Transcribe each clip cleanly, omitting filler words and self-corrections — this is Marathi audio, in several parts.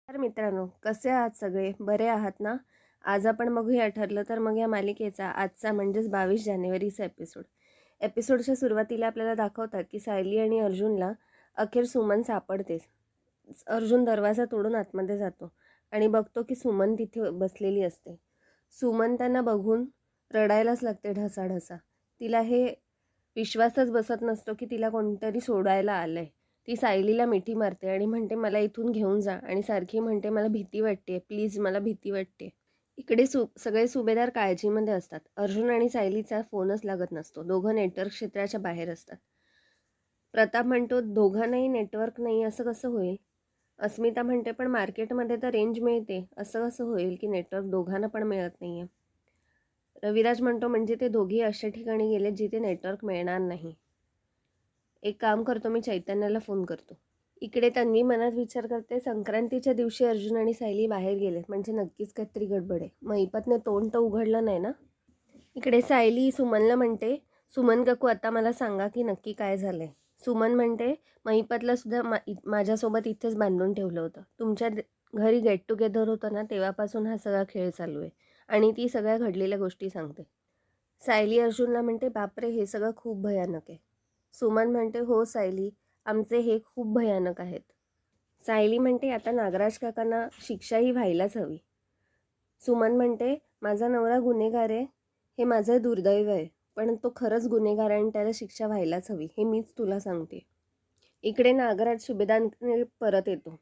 तर मित्रांनो, कसे आहात सगळे? बरे आहात ना? आज आपण बघूया ठरलं तर मग या मालिकेचा आजचा म्हणजेच 22 जानेवारीचा एपिसोड. एपिसोडच्या सुरुवातीला आपल्याला दाखवतात की सायली आणि अर्जुनला अखेर सुमन सापडते. अर्जुन दरवाजा तोडून आतमध्ये जातो आणि बघतो की सुमन तिथे बसलेली असते. सुमन त्यांना बघून रडायलाच लागते ढसाढसा. तिला हे विश्वासच बसत नसतो की तिला कोणतरी सोडायला आलंय. ती सायलीला मिठी मारते आणि म्हणते मला इथून घेऊन जा आणि सारखी म्हणते मला भीती वाटते, प्लीज मला भीती वाटते. इकडे सगळे सुभेदार काळजीमध्ये असतात. अर्जुन आणि सायलीचा फोनच लागत नसतो. दोघं नेटवर्क क्षेत्राच्या बाहेर असतात. प्रताप म्हणतो दोघांनाही नेटवर्क नाही असं कसं होईल? अस्मिता म्हणते पण मार्केटमध्ये तर रेंज मिळते, असं कसं होईल की नेटवर्क दोघांना पण मिळत नाहीये? रविराज म्हणतो म्हणजे ते दोघी अशा ठिकाणी गेले जिथे नेटवर्क मिळणार नाही. एक काम करतो, मी चैतन्याला फोन करतो. इकडे तन्वी मनात विचार करते संक्रांतीच्या दिवशी अर्जुन आणि सायली बाहेर गेले म्हणजे नक्कीच काहीतरी गडबड आहे. महिपतने तोंड तर उघडलं नाही ना? इकडे सायली सुमनला म्हणते सुमन काकू आता मला सांगा की नक्की काय झालंय. सुमन म्हणते महिपतला सुद्धा माझ्यासोबत इथेच बांधून ठेवलं होतं. तुमच्या घरी गेट टुगेदर होतं ना तेव्हापासून हा सगळा खेळ चालू आहे. आणि ती सगळ्या घडलेल्या गोष्टी सांगते. सायली अर्जुनला म्हणते बापरे हे सगळं खूप भयानक आहे. सुमन म्हणते हो सायली, आमचे हे खूप भयानक आहेत. सायली म्हणते आता नागराज काकांना शिक्षाही व्हायलाच हवी. सुमन म्हणते माझा नवरा गुन्हेगार आहे, हे माझं दुर्दैव आहे, पण तो खरंच गुन्हेगार आहे आणि त्याला शिक्षा व्हायलाच हवी, हे मीच तुला सांगते. इकडे नागराज सुभेदारांकडे परत येतो.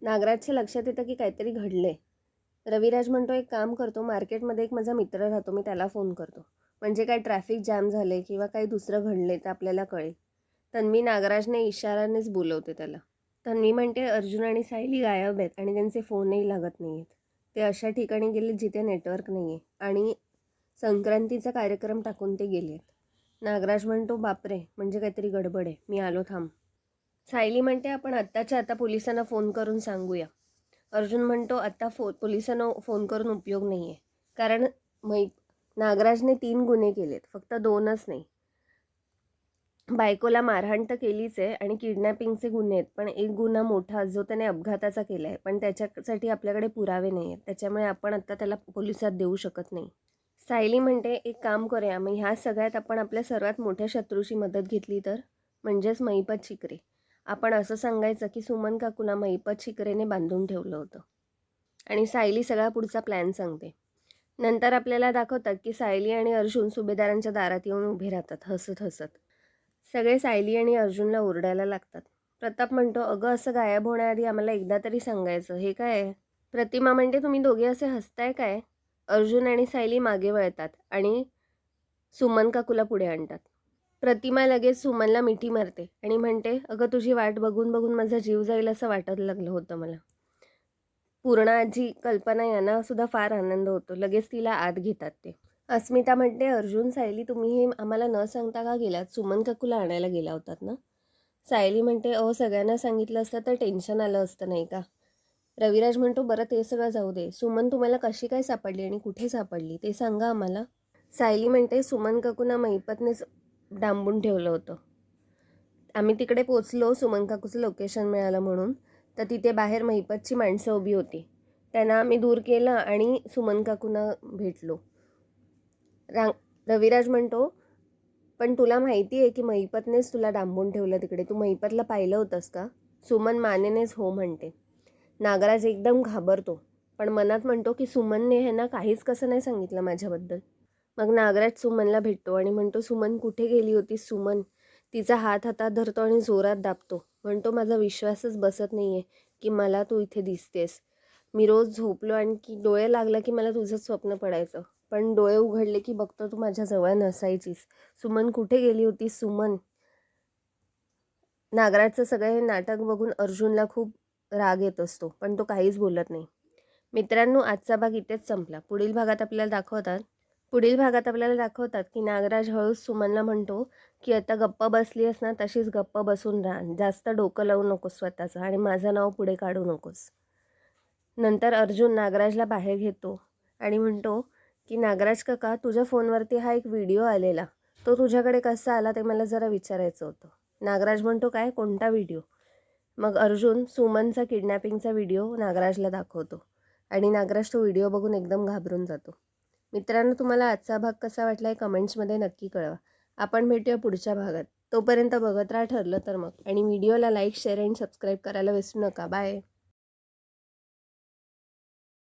नागराजच्या लक्षात येतं की काहीतरी घडलंय. रविराज म्हणतो एक काम करतो, मार्केटमध्ये एक माझा मित्र राहतो, मी त्याला फोन करतो, म्हणजे काय ट्रॅफिक जॅम झाले किंवा काही दुसरं घडले तर आपल्याला कळेल. तन्वी नागराजने इशारानेच बोलवते त्याला. तन्वी म्हणते अर्जुन आणि सायली गायब आहेत आणि त्यांचे फोनही लागत नाही आहेत. ते अशा ठिकाणी गेले जिथे नेटवर्क नाही आहे आणि संक्रांतीचा कार्यक्रम टाकून ते गेले आहेत. नागराज म्हणतो बापरे म्हणजे काहीतरी गडबड आहे, मी आलो थांब. सायली म्हणते आपण आत्ताच्या आता पोलिसांना फोन करून सांगूया. अर्जुन म्हणतो आता पोलिसांना फोन करून उपयोग नाही आहे, कारण नागराजने 3 गुन्हे केलेत, फक्त 2च नाही. बायकोला मारहाण तर केलीच आहे आणि किडनॅपिंगचे गुन्हे आहेत, पण एक गुन्हा मोठा जो त्याने अपघाताचा केला आहे, पण त्याच्यासाठी आपल्याकडे पुरावे नाही आहेत, त्याच्यामुळे आपण आत्ता त्याला पोलिसात देऊ शकत नाही. सायली म्हणते एक काम करूया, मग ह्या सगळ्यात आपण आपल्या सर्वात मोठ्या शत्रूची मदत घेतली तर, म्हणजेच महिपत शिकरे. आपण असं सांगायचं की सुमन काकूला महिपत शिकरेने बांधून ठेवलं होतं. आणि सायली सगळा पुढचा प्लॅन सांगते. नंतर आपल्याला दाखवतात की सायली आणि अर्जुन सुभेदारांच्या दारात येऊन उभे राहतात हसत हसत. सगळे सायली आणि अर्जुनला ओरडायला लागतात. प्रताप म्हणतो अगं असं गायब होण्याआधी आम्हाला एकदा तरी सांगायचं, हे काय आहे? प्रतिमा म्हणते तुम्ही दोघे असे हसताय काय? अर्जुन आणि सायली मागे वळतात आणि सुमन काकूला पुढे आणतात. प्रतिमा लगेच सुमनला मिठी मारते आणि म्हणते अगं तुझी वाट बघून बघून माझा जीव जाईल असं वाटत लागलं होतं मला. पूर्ण आजी कल्पना यांना सुद्धा फार आनंद होतो. लगेच तिला आत घेतात ते. अस्मिता म्हणते अर्जुन सायली तुम्ही हे आम्हाला न सांगता का गेलात? सुमन काकूला आणायला गेला होतात ना? सायली म्हणते अहो सगळ्यांना सांगितलं असतं तर टेन्शन आलं असतं नाही का? रविराज म्हणतो बरं ते सगळं जाऊ दे, सुमन तुम्हाला कशी काय सापडली आणि कुठे सापडली ते सांगा आम्हाला. सायली म्हणते सुमन काकूंना महिपतनेच डांबून ठेवलं होतं. आम्ही तिकडे पोचलो, सुमन काकूचं लोकेशन मिळालं म्हणून, तर तिथे बाहेर महिपतची माणसं उभी होती. त्यांना आम्ही दूर केलं आणि सुमन काकूंना भेटलो. रविराज म्हणतो पण तुला माहिती आहे की महिपतनेच तुला डांबून ठेवलं तिकडे, तू महिपतला पाहिलं होतंस का? सुमन मानेनेच हो म्हणते. नागराज एकदम घाबरतो, पण मनात म्हणतो की सुमनने ह्यांना काहीच कसं नाही सांगितलं माझ्याबद्दल. मग नागराज सुमनला भेटतो आणि म्हणतो सुमन कुठे गेली होतीस सुमन? तिचा हात हातात धरतो आणि जोरात दाबतो. म्हणतो माझा विश्वासच बसत नाही आहे की मला तू इथे दिसतेस. मी रोज झोपलो आणि की डोळे लागला की मला तुझं स्वप्न पडायचं, पण डोळे उघडले की बघतो तू माझ्याजवळ नसायचीस. सुमन कुठे गेली होतीस सुमन? नागराजचं सगळं हे नाटक बघून अर्जुनला खूप राग येत असतो, पण तो काहीच बोलत नाही. मित्रांनो आजचा भाग इथेच संपला. पुढील भागात आपल्याला दाखवतात की नागराज हळूच सुमनला म्हणतो की आता गप्प बसली आहेस ना तशीच गप्प बसून राहा, जास्त डोकं लावू नकोस स्वतःचं आणि माझं नाव पुढे काढू नकोस. नंतर अर्जुन नागराजला बाहेर घेतो आणि म्हणतो की नागराज काका तुझ्या फोनवरती हा एक व्हिडिओ आलेला, तो तुझ्याकडे कसा आला ते मला जरा विचारायचं होतं. नागराज म्हणतो काय, कोणता व्हिडिओ? मग अर्जुन सुमनचा किडनॅपिंगचा व्हिडिओ नागराजला दाखवतो आणि नागराज तो व्हिडिओ बघून एकदम घाबरून जातो. मित्रांनो, तुम्हाला आजचा भाग कसा वाटला आहे कमेंट्समध्ये नक्की कळवा. आपण भेटूया पुढच्या भागात. तोपर्यंत बघत राहा ठरलं तर मग, आणि व्हिडिओला लाईक, शेअर आणि सबस्क्राईब करायला विसरू नका. बाय.